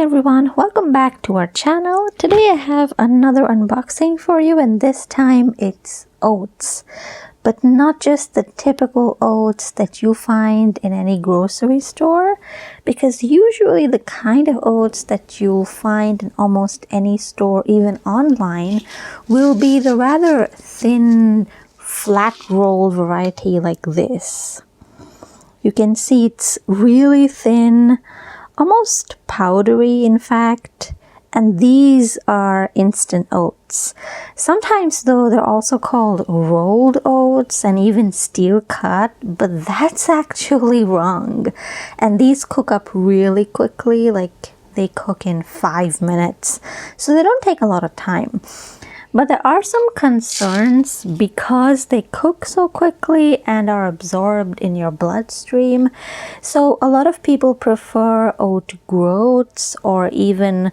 everyone, welcome back to our channel. Today I have another unboxing for you, and this time it's oats. But not just the typical oats that you find in any grocery store, because usually the kind of oats that you'll find in almost any store, even online, will be the rather thin, flat roll variety like this. You can see it's really thin, almost powdery in fact, and these are instant oats. Sometimes though they're also called rolled oats and even steel cut, but that's actually wrong. And these cook up really quickly, like they cook in 5 minutes, so they don't take a lot of time. But there are some concerns because they cook so quickly and are absorbed in your bloodstream. So a lot of people prefer oat groats or even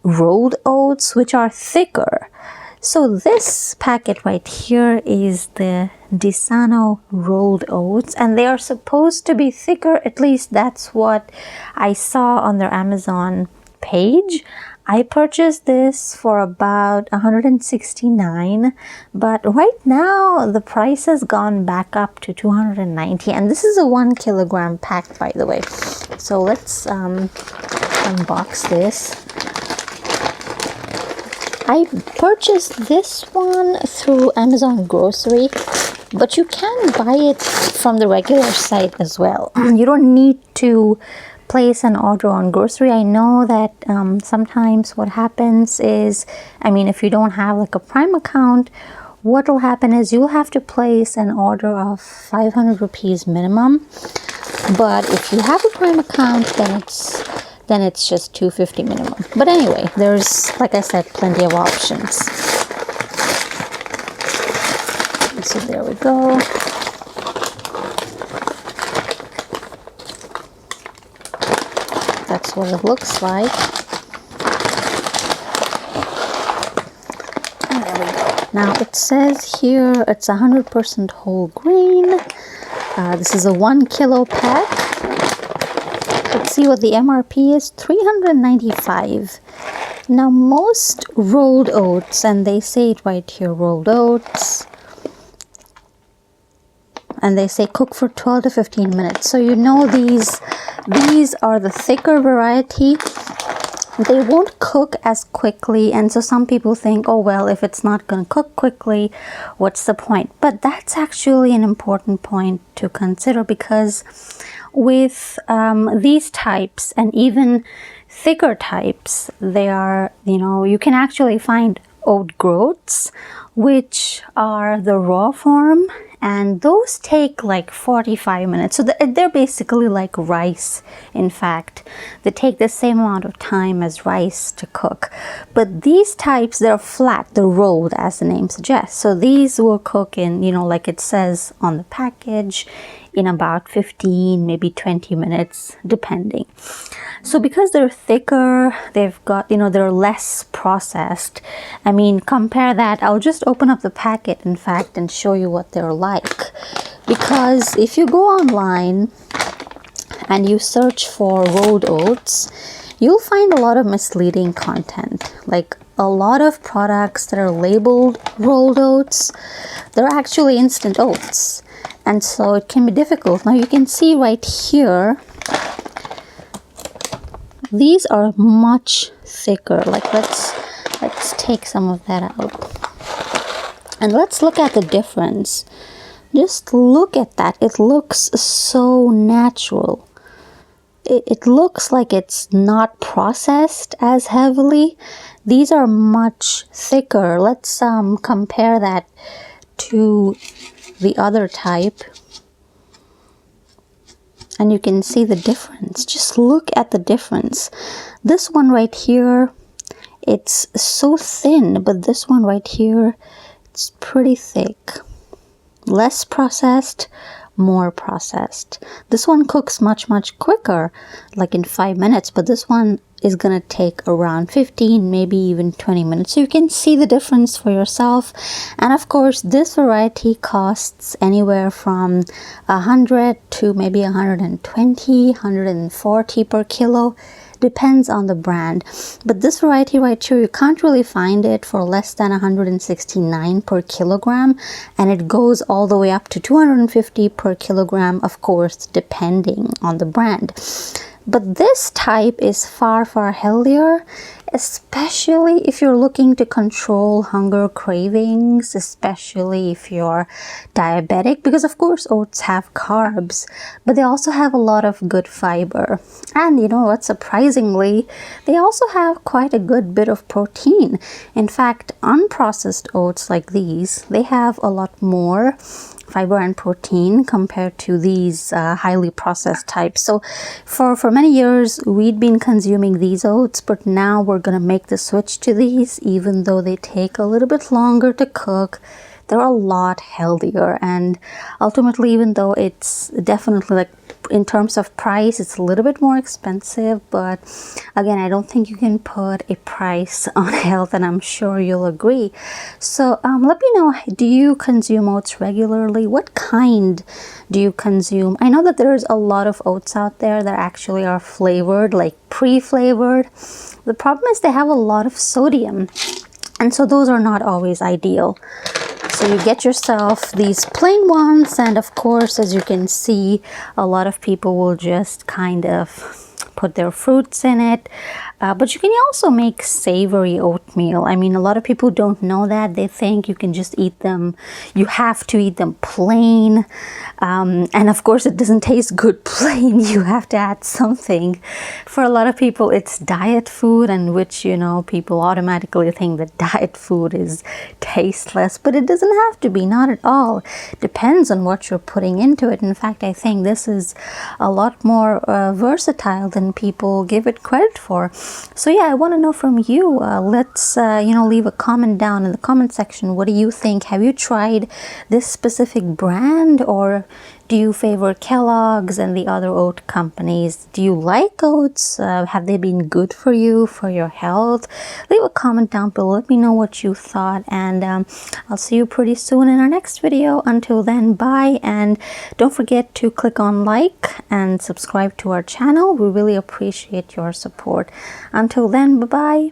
rolled oats, which are thicker. So this packet right here is the Disano rolled oats, and they are supposed to be thicker. At least that's what I saw on their Amazon page. I purchased this for about $169, but right now the price has gone back up to $290, and this is a 1 kilogram pack, by the way. So let's unbox this. I purchased this one through Amazon Grocery, but you can buy it from the regular site as well. You don't need to place an order on grocery. I know that sometimes what happens is, if you don't have like a Prime account, what will happen is you'll have to place an order of 500 rupees minimum. But if you have a Prime account, then it's just 250 minimum. But anyway, there's, like I said, plenty of options. So there we go. That's what it looks like. And there we go. Now it says here it's 100% whole grain. This is a 1 kilo pack. Let's see what the MRP is. $395. Now most rolled oats, and they say it right here, rolled oats, and they say cook for 12 to 15 minutes. So you know these are the thicker variety. They won't cook as quickly, and so some people think, oh well, if it's not going to cook quickly, what's the point? But that's actually an important point to consider, because with these types and even thicker types, they are, you can actually find oat groats, which are the raw form, and those take like 45 minutes. So they're basically like rice. In fact, they take the same amount of time as rice to cook. But these types, they're flat, they're rolled, as the name suggests. So these will cook in, like it says on the package, in about 15, maybe 20 minutes, depending. So because they're thicker, they've got, they're less processed. Compare that. I'll just open up the packet, in fact, and show you what they're like. Because if you go online and you search for rolled oats, you'll find a lot of misleading content. Like a lot of products that are labeled rolled oats, they're actually instant oats. And so it can be difficult. Now you can see right here, these are much thicker. Like let's take some of that out. And let's look at the difference. Just look at that. It looks so natural. It looks like it's not processed as heavily. These are much thicker. Let's compare that to the other type, and you can see the difference. Just look at the difference. This one right here, it's so thin, but this one right here, it's pretty thick. Less processed, more processed. This one cooks much quicker, like in 5 minutes, but this one is gonna take around 15, maybe even 20 minutes. So you can see the difference for yourself. And of course, this variety costs anywhere from 100 to maybe 120, 140 per kilo, Depends on the brand. But this variety right here, you can't really find it for less than 169 per kilogram, and it goes all the way up to 250 per kilogram, of course, depending on the brand. But this type is far, far healthier, especially if you're looking to control hunger cravings, especially if you're diabetic, because of course oats have carbs, but they also have a lot of good fiber. And you know what, surprisingly, they also have quite a good bit of protein. In fact, unprocessed oats like these, they have a lot more fiber and protein compared to these highly processed types. So for many years we'd been consuming these oats, but now we're gonna make the switch to these. Even though they take a little bit longer to cook, they're a lot healthier, and ultimately, even though it's definitely, like, in terms of price, it's a little bit more expensive, but again, I don't think you can put a price on health, and I'm sure you'll agree. So let me know, do you consume oats regularly? What kind do you consume? I know that there's a lot of oats out there that actually are flavored, like pre-flavored. The problem is they have a lot of sodium, and so those are not always ideal. So you get yourself these plain ones, and of course, as you can see, a lot of people will just kind of put their fruits in it. But you can also make savory oatmeal. I mean, a lot of people don't know that. They think you can just eat them, you have to eat them plain. And of course, it doesn't taste good plain. You have to add something. For a lot of people, it's diet food, and which, you know, people automatically think that diet food is tasteless. But it doesn't have to be, not at all. Depends on what you're putting into it. In fact, I think this is a lot more versatile than people give it credit for. So yeah, I want to know from you. Let's leave a comment down in the comment section. What do you think? Have you tried this specific brand, or do you favor Kellogg's and the other oat companies? Do you like oats? Have they been good for you, for your health? Leave a comment down below. Let me know what you thought, and I'll see you pretty soon in our next video. Until then, bye, and don't forget to click on like and subscribe to our channel. We really appreciate your support. Until then, bye-bye.